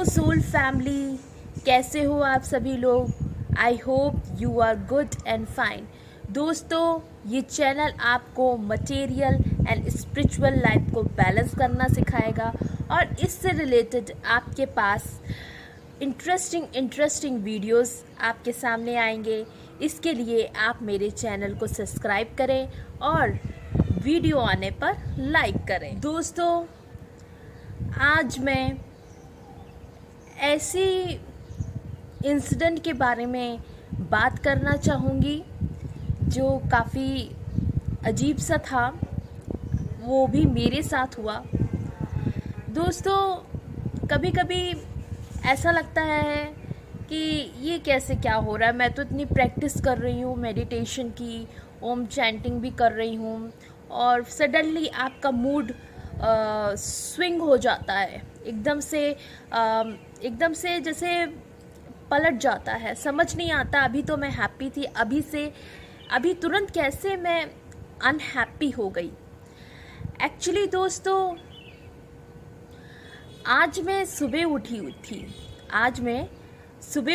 Hello soul family, कैसे हो आप सभी लोग। I hope you are good and fine. दोस्तों, ये चैनल आपको मटेरियल एंड स्पिरिचुअल लाइफ को बैलेंस करना सिखाएगा और इससे रिलेटेड आपके पास इंटरेस्टिंग वीडियोस आपके सामने आएंगे। इसके लिए आप मेरे चैनल को सब्सक्राइब करें और वीडियो आने पर लाइक करें। दोस्तों, आज मैं ऐसी इंसिडेंट के बारे में बात करना चाहूँगी जो काफ़ी अजीब सा था, वो भी मेरे साथ हुआ। दोस्तों, कभी कभी ऐसा लगता है कि ये कैसे क्या हो रहा है। मैं तो इतनी प्रैक्टिस कर रही हूँ मेडिटेशन की, ओम चैंटिंग भी कर रही हूँ, और सडनली आपका मूड स्विंग हो जाता है, एकदम से जैसे पलट जाता है। समझ नहीं आता, अभी तो मैं हैप्पी थी, अभी तुरंत कैसे मैं अनहैप्पी हो गई। एक्चुअली दोस्तों, आज मैं सुबह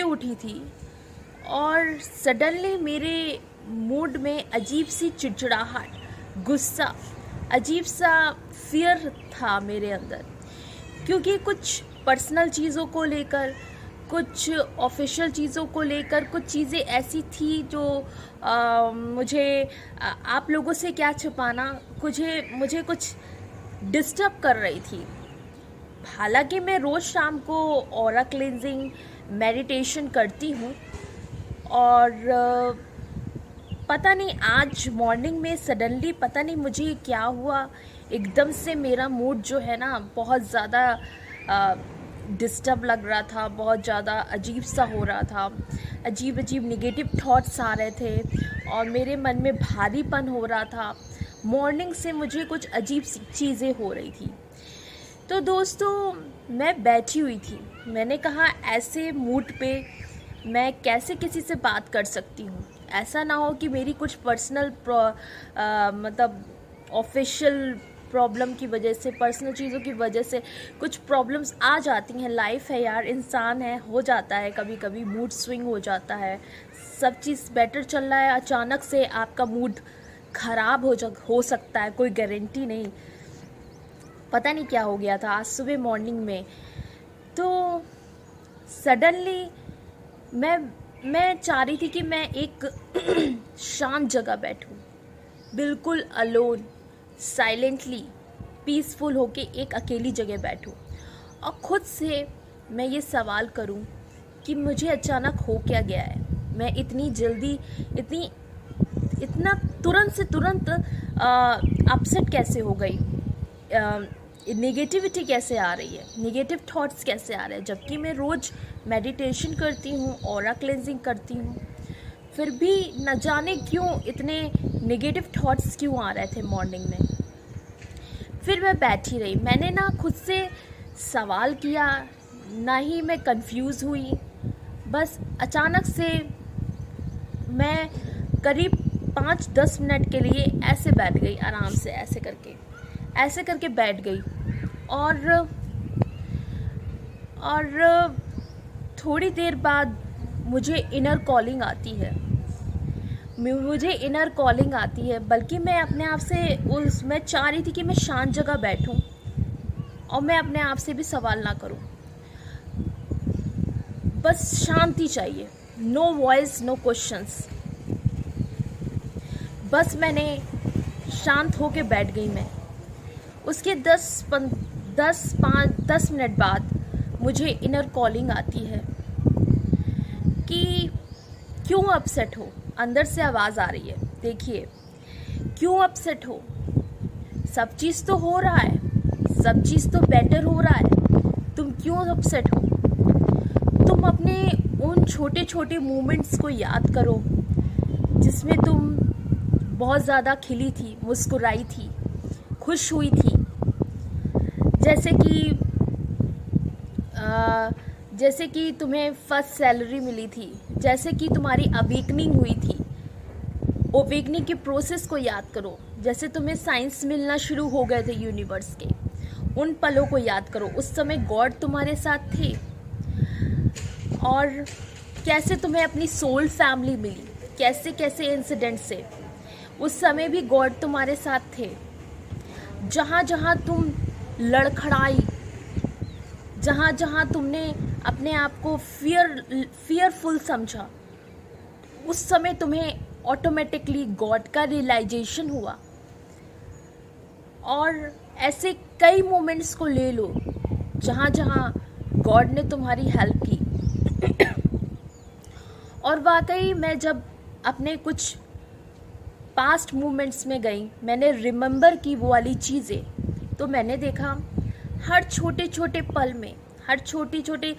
उठी थी और सडनली मेरे मूड में अजीब सी चिड़चिड़ाहट, गुस्सा, अजीब सा फियर था मेरे अंदर, क्योंकि कुछ पर्सनल चीज़ों को लेकर, कुछ ऑफिशियल चीज़ों को लेकर कुछ चीज़ें ऐसी थी जो आप लोगों से क्या छुपाना, मुझे कुछ डिस्टर्ब कर रही थी। हालांकि मैं रोज़ शाम को ऑरा क्लेंजिंग मेडिटेशन करती हूँ, और पता नहीं आज मॉर्निंग में सडनली पता नहीं मुझे क्या हुआ, एकदम से मेरा मूड जो है ना बहुत ज़्यादा डिस्टर्ब लग रहा था, बहुत ज़्यादा अजीब सा हो रहा था, अजीब नेगेटिव थॉट्स आ रहे थे और मेरे मन में भारीपन हो रहा था। मॉर्निंग से मुझे कुछ अजीब सी चीज़ें हो रही थी। तो दोस्तों, मैं बैठी हुई थी, मैंने कहा ऐसे मूड पे मैं कैसे किसी से बात कर सकती हूँ। ऐसा ना हो कि मेरी कुछ पर्सनल मतलब ऑफिशियल प्रॉब्लम की वजह से, पर्सनल चीज़ों की वजह से कुछ प्रॉब्लम्स आ जाती हैं। लाइफ है यार, इंसान है, हो जाता है, कभी कभी मूड स्विंग हो जाता है। सब चीज़ बेटर चल रहा है, अचानक से आपका मूड ख़राब हो सकता है, कोई गारंटी नहीं। पता नहीं क्या हो गया था आज सुबह मॉर्निंग में। तो सडनली मैं चाह रही थी कि मैं एक शांत जगह बैठूं, बिल्कुल अलोन, साइलेंटली, पीसफुल होके एक अकेली जगह बैठूं और खुद से मैं ये सवाल करूं कि मुझे अचानक हो क्या गया है। मैं इतनी जल्दी, इतना तुरंत से तुरंत अपसेट कैसे हो गई, नेगेटिविटी कैसे आ रही है, नेगेटिव थॉट्स कैसे आ रहे हैं, जबकि मैं रोज़ मेडिटेशन करती हूँ, ऑरा क्लेंजिंग करती हूँ, फिर भी न जाने क्यों इतने नेगेटिव थॉट्स क्यों आ रहे थे मॉर्निंग में। फिर मैं बैठी रही, मैंने ना खुद से सवाल किया, ना ही मैं कंफ्यूज हुई, बस अचानक से मैं करीब 5-10 मिनट के लिए ऐसे बैठ गई, आराम से ऐसे करके बैठ गई। और थोड़ी देर बाद मुझे इनर कॉलिंग आती है, बल्कि मैं अपने आप से मैं चाह रही थी कि मैं शांत जगह बैठूं और मैं अपने आप से भी सवाल ना करूं, बस शांति चाहिए, नो वॉइस, नो क्वेश्चंस। बस मैंने शांत होके बैठ गई मैं। उसके 10 मिनट बाद मुझे इनर कॉलिंग आती है कि क्यों अपसेट हो। अंदर से आवाज़ आ रही है, देखिए, क्यों अपसेट हो, सब चीज़ तो हो रहा है, सब चीज़ तो बेटर हो रहा है, तुम क्यों अपसेट हो। तुम अपने उन छोटे छोटे मोमेंट्स को याद करो जिसमें तुम बहुत ज़्यादा खिली थी, मुस्कुराई थी, खुश हुई थी। जैसे कि तुम्हें फर्स्ट सैलरी मिली थी, जैसे कि तुम्हारी अवेकनिंग हुई थी। अवेकनिंग के प्रोसेस को याद करो, जैसे तुम्हें साइंस मिलना शुरू हो गए थे यूनिवर्स के, उन पलों को याद करो। उस समय गॉड तुम्हारे साथ थे, और कैसे तुम्हें अपनी सोल फैमिली मिली, कैसे कैसे इंसिडेंट से। उस समय भी गॉड तुम्हारे साथ थे। जहाँ जहाँ तुम लड़खड़ाई, जहाँ जहाँ तुमने अपने आप को फियरफुल समझा, उस समय तुम्हें ऑटोमेटिकली गॉड का रियलाइजेशन हुआ। और ऐसे कई मोमेंट्स को ले लो जहाँ जहाँ गॉड ने तुम्हारी हेल्प की। और वाकई मैं जब अपने कुछ पास्ट मोमेंट्स में गई, मैंने रिमेंबर की वो वाली चीज़ें, तो मैंने देखा हर छोटे छोटे पल में, हर छोटी छोटी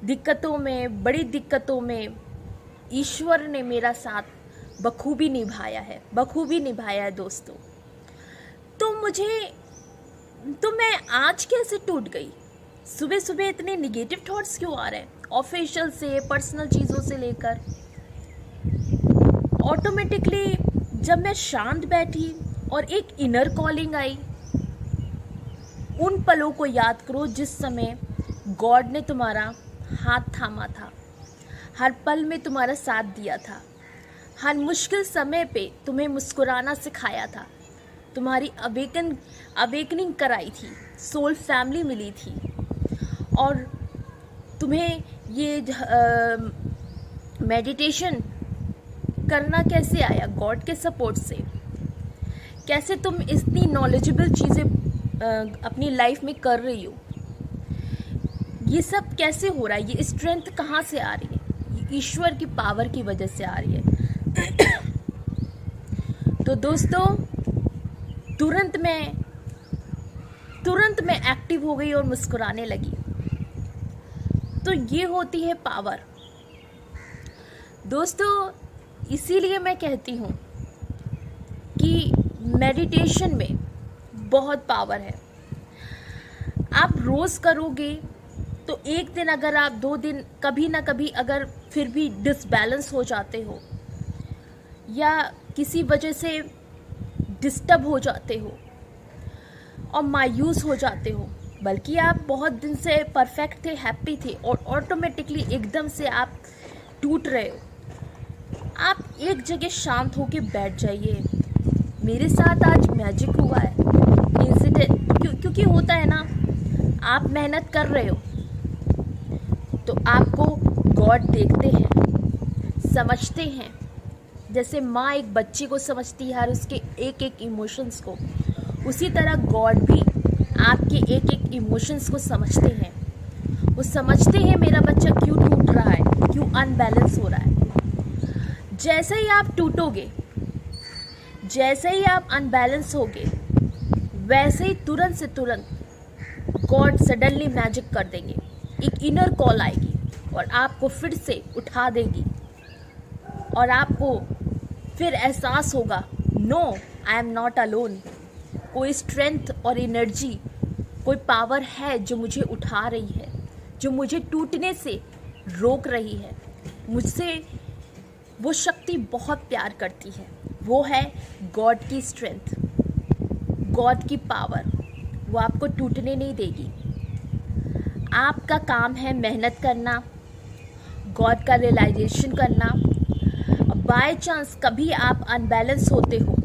दिक्कतों में, बड़ी दिक्कतों में ईश्वर ने मेरा साथ बखूबी निभाया है दोस्तों। तो मैं आज कैसे टूट गई? सुबह सुबह इतने निगेटिव थॉट्स क्यों आ रहे हैं, ऑफिशियल से पर्सनल चीज़ों से लेकर। ऑटोमेटिकली जब मैं शांत बैठी और एक इनर कॉलिंग आई, उन पलों को याद करो जिस समय गॉड ने तुम्हारा हाथ थामा था, हर पल में तुम्हारा साथ दिया था, हर मुश्किल समय पे तुम्हें मुस्कुराना सिखाया था, तुम्हारी अवेकनिंग कराई थी, सोल फैमिली मिली थी। और तुम्हें ये मेडिटेशन करना कैसे आया? गॉड के सपोर्ट से। कैसे तुम इतनी नॉलेजेबल चीज़ें अपनी लाइफ में कर रही हो? ये सब कैसे हो रहा है? ये स्ट्रेंथ कहाँ से आ रही है? ये ईश्वर की पावर की वजह से आ रही है। तो दोस्तों, तुरंत मैं एक्टिव हो गई और मुस्कुराने लगी। तो ये होती है पावर दोस्तों। इसीलिए मैं कहती हूँ कि मेडिटेशन में बहुत पावर है। आप रोज़ करोगे तो एक दिन, अगर आप 2 दिन कभी ना कभी अगर फिर भी डिसबैलेंस हो जाते हो या किसी वजह से डिस्टर्ब हो जाते हो और मायूस हो जाते हो, बल्कि आप बहुत दिन से परफेक्ट थे, हैप्पी थे, और ऑटोमेटिकली एकदम से आप टूट रहे हो, आप एक जगह शांत होके बैठ जाइए। मेरे साथ आज मैजिक हुआ है, इंसिडेंट, क्योंकि होता है ना, आप मेहनत कर रहे हो तो आपको गॉड देखते हैं, समझते हैं। जैसे माँ एक बच्चे को समझती है, हर उसके एक एक इमोशंस को, उसी तरह गॉड भी आपके एक एक इमोशंस को समझते हैं। वो समझते हैं मेरा बच्चा क्यों टूट रहा है, क्यों अनबैलेंस हो रहा है। जैसे ही आप टूटोगे, जैसे ही आप अनबैलेंस होगे, वैसे ही तुरंत से तुरंत गॉड सडनली मैजिक कर देंगे। एक इनर कॉल आएगी और आपको फिर से उठा देगी और आपको फिर एहसास होगा, no, I am not alone. कोई स्ट्रेंथ और एनर्जी, कोई पावर है जो मुझे उठा रही है, जो मुझे टूटने से रोक रही है। मुझसे वो शक्ति बहुत प्यार करती है, वो है गॉड की स्ट्रेंथ, गॉड की पावर। वो आपको टूटने नहीं देगी। आपका काम है मेहनत करना, गॉड का रियलाइजेशन करना। बाय चांस कभी आप अनबैलेंस होते हो,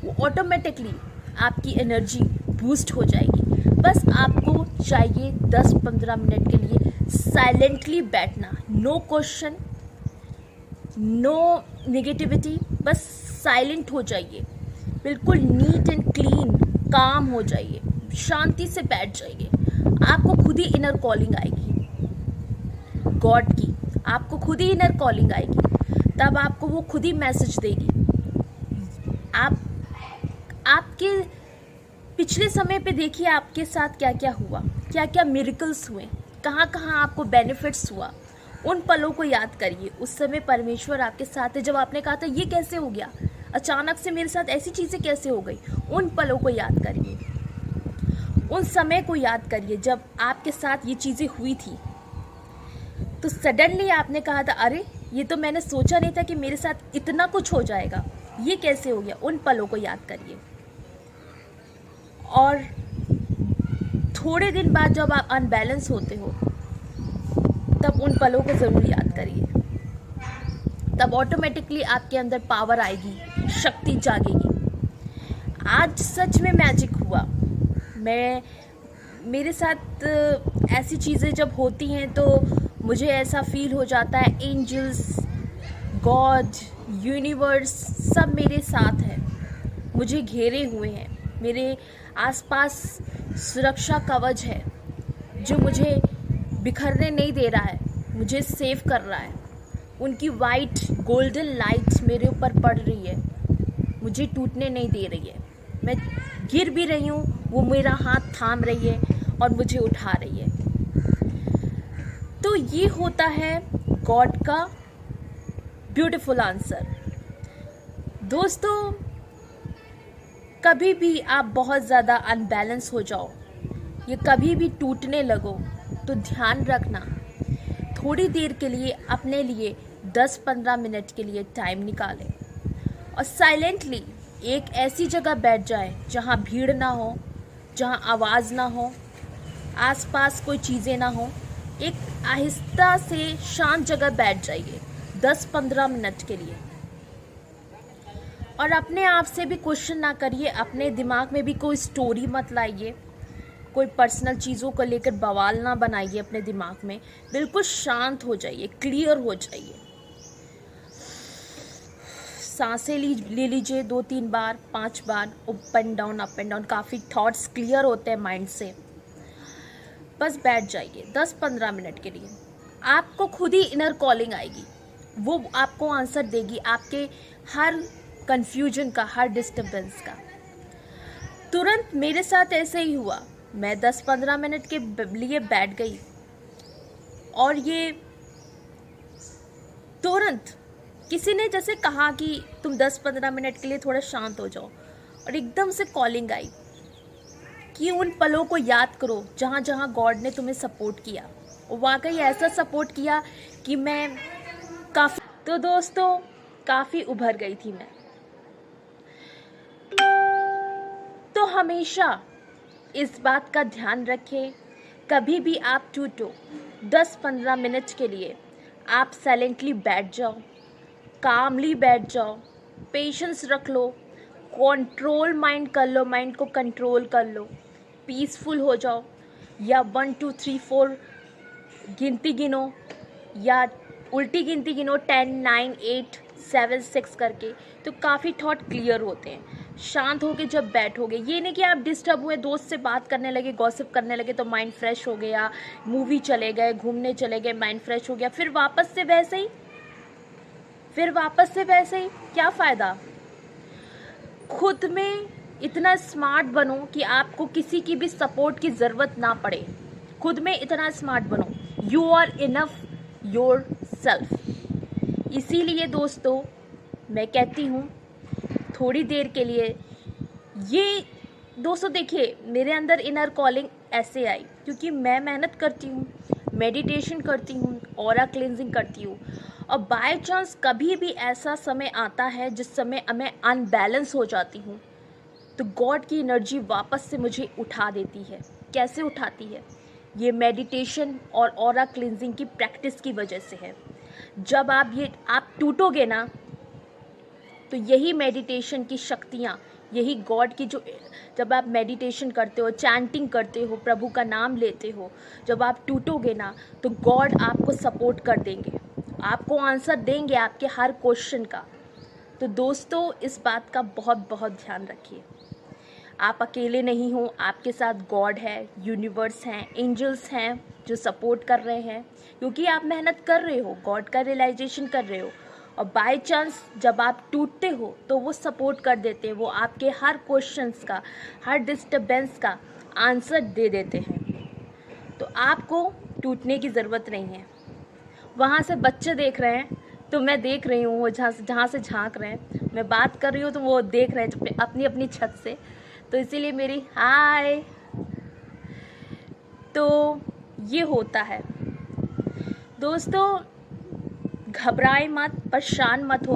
वो ऑटोमेटिकली आपकी एनर्जी बूस्ट हो जाएगी। बस आपको चाहिए 10-15 मिनट के लिए साइलेंटली बैठना, नो क्वेश्चन, नो नेगेटिविटी, बस साइलेंट हो जाइए, बिल्कुल नीट एंड क्लीन, काम हो जाइए, शांति से बैठ जाइए। आपको खुद ही इनर कॉलिंग आएगी गॉड की, आपको खुद ही इनर कॉलिंग आएगी, तब आपको वो खुद ही मैसेज देगी। आपके पिछले समय पे देखिए आपके साथ क्या क्या हुआ, क्या क्या मिरेकल्स हुए, कहाँ कहाँ आपको बेनिफिट्स हुआ। उन पलों को याद करिए। उस समय परमेश्वर आपके साथ है, जब आपने कहा था ये कैसे हो गया, अचानक से मेरे साथ ऐसी चीज़ें कैसे हो गई। उन पलों को याद करिए, उन समय को याद करिए जब आपके साथ ये चीज़ें हुई थी। तो सडनली आपने कहा था, अरे ये तो मैंने सोचा नहीं था कि मेरे साथ इतना कुछ हो जाएगा, ये कैसे हो गया। उन पलों को याद करिए। और थोड़े दिन बाद जब आप अनबैलेंस होते हो, तब उन पलों को ज़रूर याद करिए, तब ऑटोमेटिकली आपके अंदर पावर आएगी, शक्ति जागेगी। आज सच में मैजिक हुआ। मेरे साथ ऐसी चीज़ें जब होती हैं तो मुझे ऐसा फील हो जाता है एंजल्स, गॉड, यूनिवर्स सब मेरे साथ हैं, मुझे घेरे हुए हैं, मेरे आसपास सुरक्षा कवच है जो मुझे बिखरने नहीं दे रहा है, मुझे सेव कर रहा है। उनकी वाइट गोल्डन लाइट मेरे ऊपर पड़ रही है, मुझे टूटने नहीं दे रही है। मैं गिर भी रही हूँ, वो मेरा हाथ थाम रही है और मुझे उठा रही है। तो ये होता है गॉड का ब्यूटीफुल आंसर। दोस्तों, कभी भी आप बहुत ज़्यादा अनबैलेंस हो जाओ या कभी भी टूटने लगो तो ध्यान रखना, थोड़ी देर के लिए अपने लिए 10-15 मिनट के लिए टाइम निकालें और साइलेंटली एक ऐसी जगह बैठ जाए जहाँ भीड़ ना हो, जहाँ आवाज़ ना हो, आसपास कोई चीज़ें ना हो। एक आहिस्ता से शांत जगह बैठ जाइए 10-15 मिनट के लिए और अपने आप से भी क्वेश्चन ना करिए, अपने दिमाग में भी कोई स्टोरी मत लाइए, कोई पर्सनल चीज़ों को लेकर बवाल ना बनाइए अपने दिमाग में। बिल्कुल शांत हो जाइए, क्लियर हो जाइए। सांसें ले लीजिए 2-3 बार, 5 बार, अप एंड डाउन। काफ़ी थॉट्स क्लियर होते हैं माइंड से। बस बैठ जाइए 10-15 मिनट के लिए। आपको खुद ही इनर कॉलिंग आएगी, वो आपको आंसर देगी आपके हर कंफ्यूजन का, हर डिस्टर्बेंस का। तुरंत मेरे साथ ऐसे ही हुआ। मैं 10-15 मिनट के लिए बैठ गई और ये तुरंत किसी ने जैसे कहा कि तुम 10-15 मिनट के लिए थोड़ा शांत हो जाओ, और एकदम से कॉलिंग आई कि उन पलों को याद करो जहाँ जहाँ गॉड ने तुम्हें सपोर्ट किया। वाकई ऐसा सपोर्ट किया कि मैं तो दोस्तों काफ़ी उभर गई थी मैं। तो हमेशा इस बात का ध्यान रखें, कभी भी आप टूटो 10-15 मिनट के लिए आप साइलेंटली बैठ जाओ, कामली बैठ जाओ, पेशेंस रख लो, कंट्रोल माइंड कर लो, माइंड को कंट्रोल कर लो, पीसफुल हो जाओ, या 1 2 3 4 गिनती गिनो या उल्टी गिनती गिनो 10 9 8 7 6 करके, तो काफ़ी थॉट क्लियर होते हैं। शांत होके जब बैठोगे, ये नहीं कि आप डिस्टर्ब हुए, दोस्त से बात करने लगे, गॉसिप करने लगे तो माइंड फ्रेश हो गया, मूवी चले गए, घूमने चले गए, माइंड फ्रेश हो गया, फिर वापस से वैसे ही क्या फ़ायदा। खुद में इतना स्मार्ट बनो कि आपको किसी की भी सपोर्ट की ज़रूरत ना पड़े। खुद में इतना स्मार्ट बनो, you are enough yourself. इसीलिए दोस्तों मैं कहती हूँ थोड़ी देर के लिए ये, दोस्तों देखिए मेरे अंदर इनर कॉलिंग ऐसे आई क्योंकि मैं मेहनत करती हूँ, मेडिटेशन करती हूँ, ऑरा क्लेंजिंग करती हूँ, और बाय चांस कभी भी ऐसा समय आता है जिस समय मैं अनबैलेंस हो जाती हूँ, तो गॉड की एनर्जी वापस से मुझे उठा देती है। कैसे उठाती है? ये मेडिटेशन और ऑरा क्लेंजिंग की प्रैक्टिस की वजह से है। जब आप टूटोगे ना, तो यही मेडिटेशन की शक्तियाँ, यही गॉड की जब आप मेडिटेशन करते हो, चैंटिंग करते हो, प्रभु का नाम लेते हो, जब आप टूटोगे ना तो गॉड आपको सपोर्ट कर देंगे, आपको आंसर देंगे आपके हर क्वेश्चन का। तो दोस्तों इस बात का बहुत बहुत ध्यान रखिए, आप अकेले नहीं हो, आपके साथ गॉड है, यूनिवर्स हैं, एंजल्स हैं जो सपोर्ट कर रहे हैं, क्योंकि आप मेहनत कर रहे हो, गॉड का रियलाइजेशन कर रहे हो, और बाय चांस जब आप टूटते हो तो वो सपोर्ट कर देते हैं, वो आपके हर क्वेश्चंस का, हर डिस्टर्बेंस का आंसर दे देते हैं। तो आपको टूटने की ज़रूरत नहीं है। वहाँ से बच्चे देख रहे हैं तो मैं देख रही हूँ, वो जहाँ से झांक रहे हैं, मैं बात कर रही हूँ तो वो देख रहे हैं अपनी अपनी छत से, तो इसीलिए मेरी हाय। तो ये होता है दोस्तों, घबराए मत, परेशान मत हो।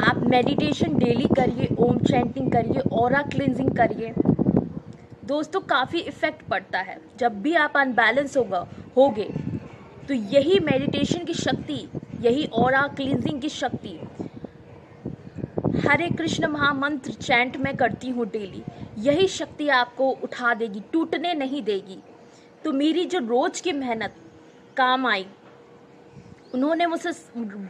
आप मेडिटेशन डेली करिए, ओम चैंटिंग करिए, ऑरा क्लींजिंग करिए। दोस्तों काफ़ी इफ़ेक्ट पड़ता है। जब भी आप अनबैलेंस होगे तो यही मेडिटेशन की शक्ति, यही ऑरा क्लींजिंग की शक्ति, हरे कृष्ण महामंत्र चैंट मैं करती हूँ डेली, यही शक्ति आपको उठा देगी, टूटने नहीं देगी। तो मेरी जो रोज की मेहनत काम आई, उन्होंने मुझसे,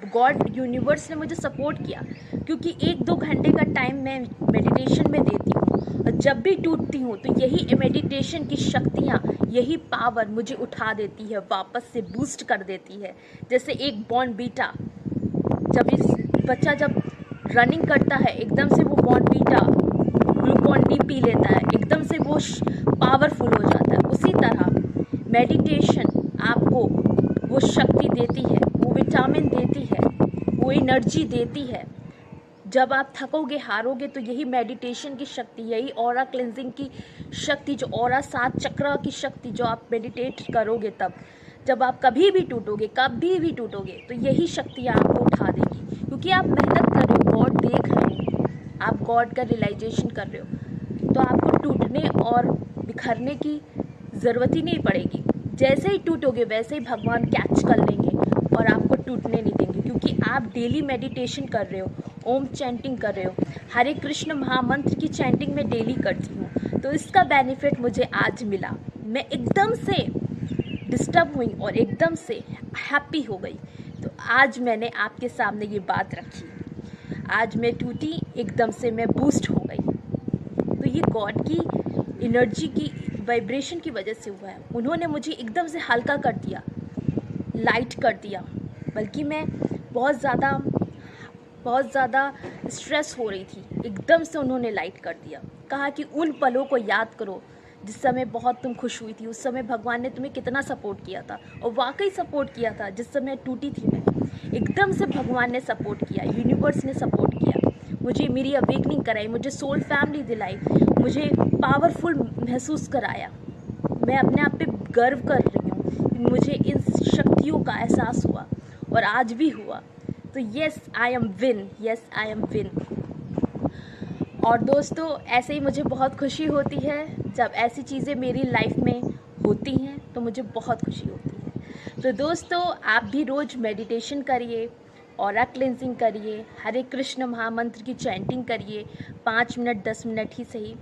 गॉड यूनिवर्स ने मुझे सपोर्ट किया, क्योंकि 1-2 घंटे का टाइम मैं मेडिटेशन में देती हूँ, और जब भी टूटती हूँ तो यही मेडिटेशन की शक्तियाँ, यही पावर मुझे उठा देती है, वापस से बूस्ट कर देती है। जैसे एक बॉर्नवीटा, जब रनिंग करता है, एकदम से वो बॉर्नवीटा ग्लूकॉन डी पी लेता है, एकदम से वो पावरफुल हो जाता है। उसी तरह मेडिटेशन आपको वो शक्ति देती है, वो विटामिन देती है, वो एनर्जी देती है। जब आप थकोगे, हारोगे, तो यही मेडिटेशन की शक्ति, यही ऑरा क्लेंजिंग की शक्ति, जो ऑरा 7 चक्र की शक्ति, जो आप मेडिटेट करोगे तब, जब आप कभी भी टूटोगे, तो यही शक्ति आपको उठा देगी, क्योंकि आप मेहनत कर रहे हो, गॉड देख रहे हो, आप गॉड का रियलाइजेशन कर रहे हो, तो आपको टूटने और बिखरने की ज़रूरत ही नहीं पड़ेगी। जैसे ही टूटोगे वैसे ही भगवान कैच कर लेंगे और आपको टूटने नहीं देंगे, क्योंकि आप डेली मेडिटेशन कर रहे हो, ओम चैंटिंग कर रहे हो। हरे कृष्ण महामंत्र की चैंटिंग मैं डेली करती हूँ, तो इसका बेनिफिट मुझे आज मिला। मैं एकदम से डिस्टर्ब हुई और एकदम से हैप्पी हो गई, तो आज मैंने आपके सामने ये बात रखी। आज मैं टूटी, एकदम से मैं बूस्ट हो गई। तो ये गॉड की एनर्जी की वाइब्रेशन की वजह से हुआ है। उन्होंने मुझे एकदम से हल्का कर दिया, लाइट कर दिया, बल्कि मैं बहुत ज़्यादा स्ट्रेस हो रही थी, एकदम से उन्होंने लाइट कर दिया। कहा कि उन पलों को याद करो जिस समय बहुत तुम खुश हुई थी, उस समय भगवान ने तुम्हें कितना सपोर्ट किया था, और वाकई सपोर्ट किया था। जिस समय टूटी थी मैं, एकदम से भगवान ने सपोर्ट किया, यूनिवर्स ने सपोर्ट किया, मुझे मेरी अवेकनिंग कराई, मुझे सोल फैमिली दिलाई, मुझे पावरफुल महसूस कराया। मैं अपने आप पे गर्व कर रही हूँ, मुझे इन शक्तियों का एहसास हुआ, और आज भी हुआ। तो येस आई एम विन। और दोस्तों, ऐसे ही मुझे बहुत खुशी होती है जब ऐसी चीज़ें मेरी लाइफ में होती हैं, तो मुझे बहुत खुशी होती है। तो दोस्तों, आप भी रोज़ मेडिटेशन करिए, ऑरा क्लेंजिंग करिए, हरे कृष्ण महामंत्र की चैंटिंग करिए, 5 मिनट 10 मिनट ही सही।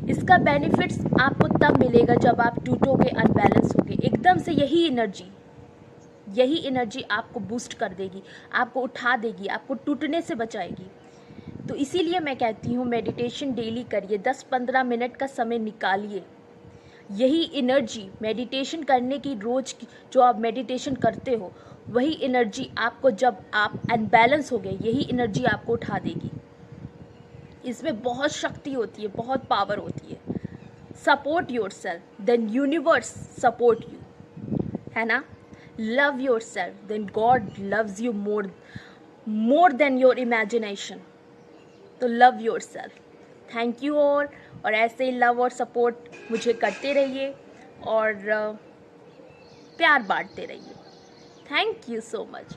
इसका बेनिफिट्स आपको तब मिलेगा जब आप टूटोगे, अनबैलेंस होगे। एकदम से यही एनर्जी आपको बूस्ट कर देगी, आपको उठा देगी, आपको टूटने से बचाएगी। तो इसीलिए मैं कहती हूँ मेडिटेशन डेली करिए, 10-15 मिनट का समय निकालिए। यही एनर्जी मेडिटेशन करने की, रोज की जो आप मेडिटेशन करते हो, वही एनर्जी आपको, जब आप अनबैलेंस हो गए, यही एनर्जी आपको उठा देगी। इसमें बहुत शक्ति होती है, बहुत पावर होती है। Support yourself, then universe support you, है ना। Love yourself, then God loves you more than your imagination. तो love yourself. Thank you all, और ऐसे ही लव और सपोर्ट मुझे करते रहिए, और प्यार बांटते रहिए। Thank you so much.